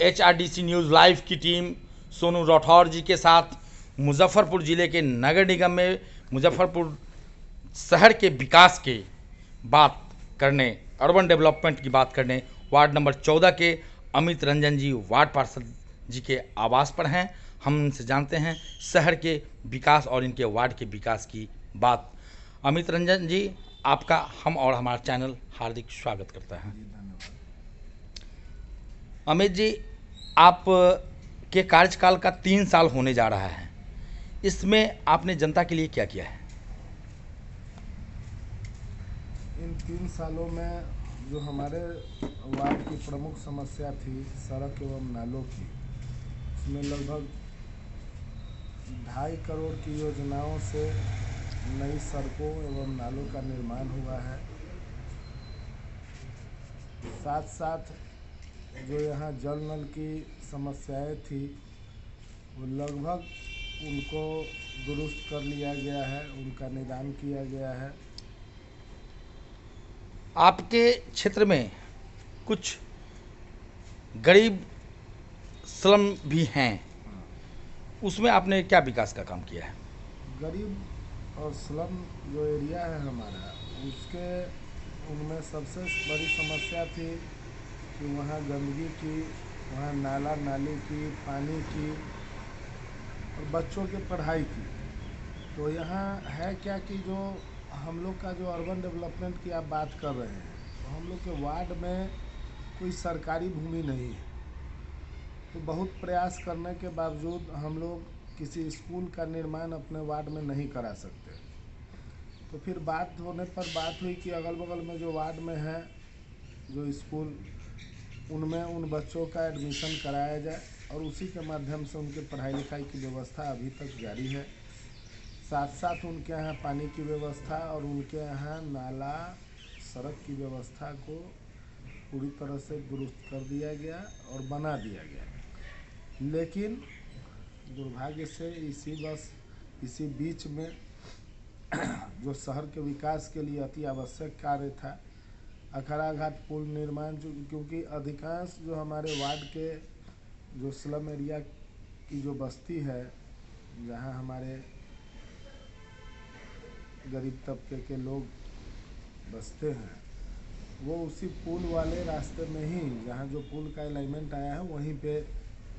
HRDC news live की team Sonu Rathore जी के साथ मुजफ्फरपुर ज़िले के नगर निगम में मुजफ्फरपुर शहर के विकास के बात करने, अर्बन डेवलपमेंट की बात करने वार्ड नंबर 14 के अमित रंजन जी वार्ड पार्षद जी के आवास पर हैं। हम उनसे जानते हैं शहर के विकास और इनके वार्ड के विकास की बात। अमित रंजन जी, आपका हम और हमारा चैनल हार्दिक स्वागत करता है। अमित जी, आप के कार्यकाल का 3 साल होने जा रहा है, इसमें आपने जनता के लिए क्या किया है? इन 3 सालों में जो हमारे वार्ड की प्रमुख समस्या थी सड़क एवं नालों की, उसमें लगभग 2.5 करोड़ की योजनाओं से नई सड़कों एवं नालों का निर्माण हुआ है। साथ साथ जो यहाँ जल नल की समस्याएं थी वो लगभग उनको दुरुस्त कर लिया गया है, उनका निदान किया गया है। आपके क्षेत्र में कुछ गरीब स्लम भी हैं, उसमें आपने क्या विकास का काम किया है? गरीब और स्लम जो एरिया है हमारा, उनमें सबसे बड़ी समस्या थी कि वहाँ गंदगी की, वहाँ नाला नाली की, पानी की और बच्चों की पढ़ाई की। तो यहाँ है क्या कि जो हम लोग का जो अर्बन डेवलपमेंट की आप बात कर रहे हैं, तो हम लोग के वार्ड में कोई सरकारी भूमि नहीं है। तो बहुत प्रयास करने के बावजूद हम लोग किसी स्कूल का निर्माण अपने वार्ड में नहीं करा सकते। तो फिर बात होने पर बात हुई कि अगल बगल में जो वार्ड में है जो स्कूल, उनमें उन बच्चों का एडमिशन कराया जाए और उसी के माध्यम से उनके पढ़ाई लिखाई की व्यवस्था अभी तक जारी है। साथ साथ उनके यहाँ पानी की व्यवस्था और उनके यहाँ नाला सड़क की व्यवस्था को पूरी तरह से दुरुस्त कर दिया गया और बना दिया गया। लेकिन दुर्भाग्य से इसी बीच में जो शहर के विकास के लिए अति आवश्यक कार्य था, अखाड़ा घाट पुल निर्माण, क्योंकि अधिकांश जो हमारे वार्ड के जो स्लम एरिया की जो बस्ती है, जहां हमारे गरीब तबके के लोग बसते हैं, वो उसी पुल वाले रास्ते में ही, जहां जो पुल का अलाइनमेंट आया है वहीं पे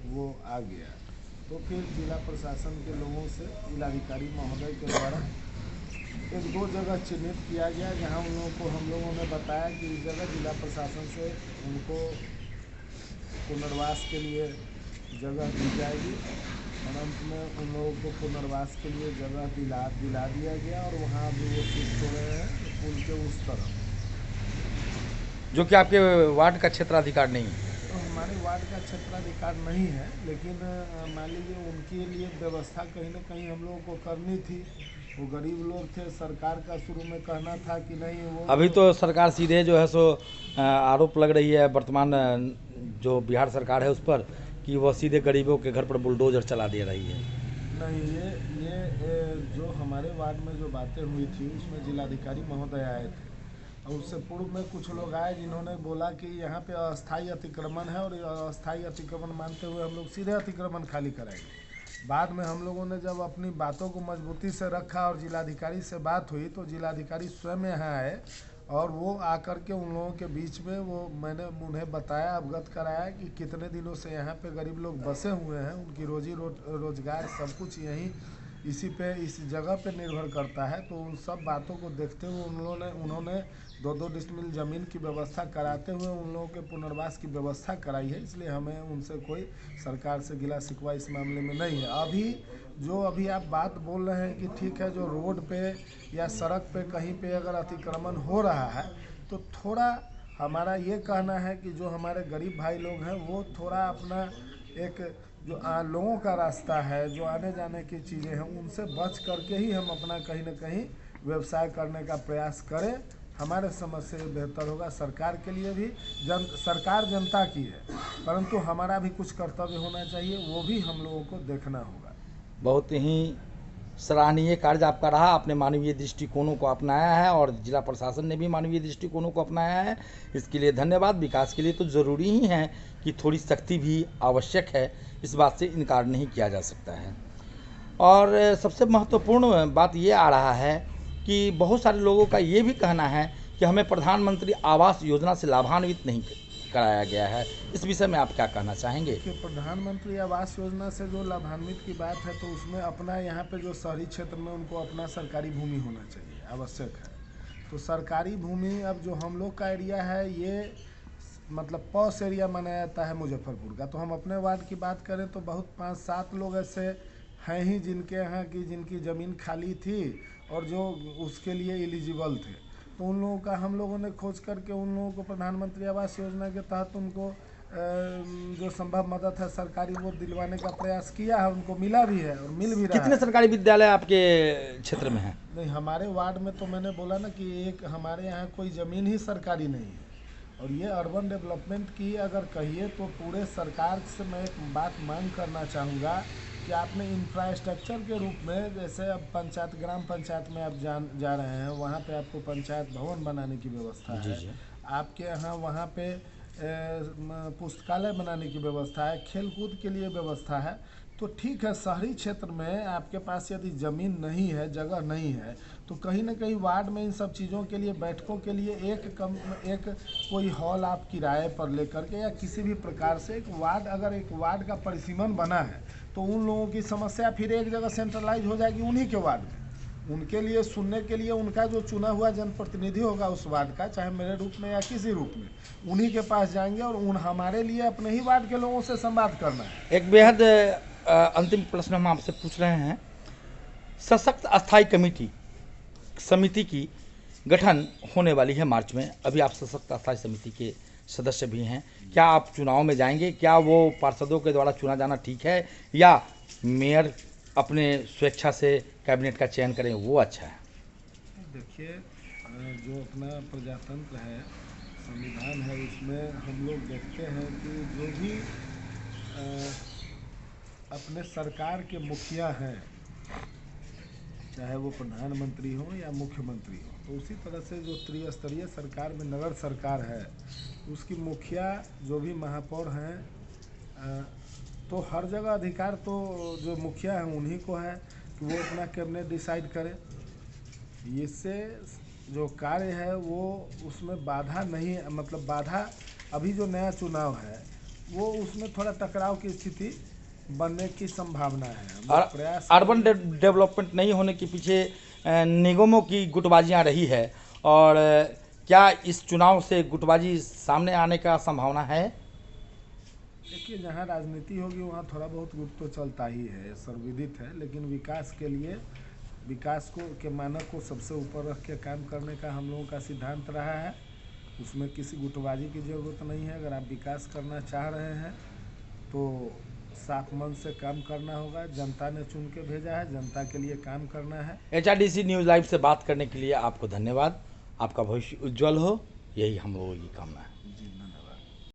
वो आ गया। तो फिर जिला प्रशासन के लोगों से जिलाधिकारी महोदय के द्वारा 1-2 जगह चिन्हित किया गया, जहां उन लोगों को हम लोगों ने बताया कि इस जगह जिला प्रशासन से उनको पुनर्वास के लिए जगह दी जाएगी। और अंत में उन लोगों को पुनर्वास के लिए जगह दिला दिया गया और वहाँ अभी वो शिफ्ट हो रहे हैं पुल के उस तरफ, जो कि आपके वार्ड का क्षेत्राधिकार नहीं है। तो हमारे वार्ड का क्षेत्राधिकार नहीं है, लेकिन मान लीजिए उनके लिए व्यवस्था कहीं ना कहीं हम लोगों को करनी थी। वो गरीब लोग थे, सरकार का शुरू में कहना था कि नहीं वो, अभी तो सरकार सीधे जो है सो आरोप लग रही है वर्तमान जो बिहार सरकार है उस पर कि वह सीधे गरीबों के घर पर बुलडोजर चला दे रही है। नहीं, ये जो हमारे वार्ड में जो बातें हुई थी उसमें जिलाधिकारी महोदय आए थे और उससे पूर्व में कुछ लोग आए जिन्होंने बोला कि यहाँ पे अस्थायी अतिक्रमण है और अस्थायी अतिक्रमण मानते हुए हम लोग सीधे अतिक्रमण खाली कराएंगे। बाद में हम लोगों ने जब अपनी बातों को मजबूती से रखा और जिलाधिकारी से बात हुई, तो जिलाधिकारी स्वयं यहाँ आए और वो आकर के उन लोगों के बीच में मैंने उन्हें बताया, अवगत कराया कि कितने दिनों से यहाँ पे गरीब लोग बसे हुए हैं, उनकी रोजी रोजगार सब कुछ यहीं इस जगह पे निर्भर करता है। तो उन सब बातों को देखते हुए उन्होंने 2-2 डिसमिल ज़मीन की व्यवस्था कराते हुए उन लोगों के पुनर्वास की व्यवस्था कराई है। इसलिए हमें उनसे कोई सरकार से गिला शिकवा इस मामले में नहीं है। अभी आप बात बोल रहे हैं कि ठीक है, जो रोड पे या सड़क पे कहीं पे अगर अतिक्रमण हो रहा है तो थोड़ा हमारा ये कहना है कि जो हमारे गरीब भाई लोग हैं वो थोड़ा अपना एक जो लोगों का रास्ता है, जो आने जाने की चीज़ें हैं, उनसे बच करके ही हम अपना कहीं ना कहीं व्यवसाय करने का प्रयास करें। हमारे समझ से बेहतर होगा। सरकार के लिए भी सरकार जनता की है, परंतु हमारा भी कुछ कर्तव्य होना चाहिए, वो भी हम लोगों को देखना होगा। बहुत ही सराहनीय कार्य आपका रहा। आपने मानवीय दृष्टिकोणों को अपनाया है और जिला प्रशासन ने भी मानवीय दृष्टिकोणों को अपनाया है, इसके लिए धन्यवाद। विकास के लिए तो ज़रूरी ही है कि थोड़ी सख्ती भी आवश्यक है, इस बात से इनकार नहीं किया जा सकता है। और सबसे महत्वपूर्ण बात ये आ रहा है कि बहुत सारे लोगों का ये भी कहना है कि हमें प्रधानमंत्री आवास योजना से लाभान्वित नहीं कराया गया है। इस विषय में आप क्या कहना चाहेंगे? कि प्रधानमंत्री आवास योजना से जो लाभान्वित की बात है, तो उसमें अपना यहाँ पे जो शहरी क्षेत्र में उनको अपना सरकारी भूमि होना चाहिए, आवश्यक है। तो सरकारी भूमि, अब जो हम लोग का एरिया है, ये मतलब पॉश एरिया माना जाता है मुजफ्फरपुर का। तो हम अपने वार्ड की बात करें तो बहुत 5-7 लोग ऐसे हैं ही जिनके यहाँ की जिनकी ज़मीन खाली थी और जो उसके लिए एलिजिबल थे। तो उन लोगों का हम लोगों ने खोज करके उन लोगों को प्रधानमंत्री आवास योजना के तहत उनको जो संभव मदद है सरकारी वो दिलवाने का प्रयास किया है, उनको मिला भी है और मिल भी रहा है। कितने सरकारी विद्यालय आपके क्षेत्र में हैं? नहीं, हमारे वार्ड में तो मैंने बोला ना कि एक हमारे यहाँ कोई ज़मीन ही सरकारी नहीं है। और ये अर्बन डेवलपमेंट की अगर कहिए तो पूरे सरकार से मैं एक बात मांग करना चाहूँगा कि आपने इंफ्रास्ट्रक्चर के रूप में, जैसे अब पंचायत, ग्राम पंचायत में आप जा रहे हैं, वहाँ पे आपको पंचायत भवन बनाने की व्यवस्था है। आपके यहाँ वहाँ पे पुस्तकालय बनाने की व्यवस्था है, खेल कूद के लिए व्यवस्था है। तो ठीक है, शहरी क्षेत्र में आपके पास यदि ज़मीन नहीं है, जगह नहीं है, तो कहीं ना कहीं वार्ड में इन सब चीज़ों के लिए, बैठकों के लिए एक कोई हॉल आप किराए पर लेकर के या किसी भी प्रकार से अगर एक वार्ड का परिसीमन बना है, तो उन लोगों की समस्या फिर एक जगह सेंट्रलाइज हो जाएगी उन्हीं के वार्ड में। उनके लिए सुनने के लिए उनका जो चुना हुआ जनप्रतिनिधि होगा उस वार्ड का, चाहे मेरे रूप में या किसी रूप में, उन्हीं के पास जाएंगे और हमारे लिए अपने ही वार्ड के लोगों से संवाद करना है। एक बेहद अंतिम प्रश्न हम आपसे पूछ रहे हैं। सशक्त अस्थायी समिति की गठन होने वाली है मार्च में। अभी आप सशक्त अस्थायी समिति के सदस्य भी हैं। क्या आप चुनाव में जाएंगे? क्या वो पार्षदों के द्वारा चुना जाना ठीक है, या मेयर अपने स्वेच्छा से कैबिनेट का चयन करें वो अच्छा है? देखिए, जो अपना प्रजातंत्र है, संविधान है, उसमें हम लोग देखते हैं कि जो भी अपने सरकार के मुखिया हैं, चाहे वो प्रधानमंत्री हो या मुख्यमंत्री हो, तो उसी तरह से जो त्रिस्तरीय सरकार में नगर सरकार है, उसकी मुखिया जो भी महापौर हैं, तो हर जगह अधिकार तो जो मुखिया हैं उन्हीं को है कि वो अपना कैबिनेट डिसाइड करें। इससे जो कार्य है वो उसमें बाधा नहीं, मतलब बाधा, अभी जो नया चुनाव है वो उसमें थोड़ा टकराव की स्थिति बनने की संभावना है। प्रयास अर्बन डेवलपमेंट नहीं होने के पीछे निगमों की गुटबाजियां रही है, और क्या इस चुनाव से गुटबाजी सामने आने का संभावना है? देखिए, जहाँ राजनीति होगी वहाँ थोड़ा बहुत गुट तो चलता ही है, सर्वविदित है। लेकिन विकास के लिए, विकास के मानक को सबसे ऊपर रख के काम करने का हम लोगों का सिद्धांत रहा है। उसमें किसी गुटबाजी की ज़रूरत नहीं है। अगर आप विकास करना चाह रहे हैं तो साफ मन से काम करना होगा। जनता ने चुन के भेजा है, जनता के लिए काम करना है। HRDC न्यूज़ लाइव से बात करने के लिए आपको धन्यवाद। आपका भविष्य उज्जवल हो, यही हम लोगों की कामना है। जी।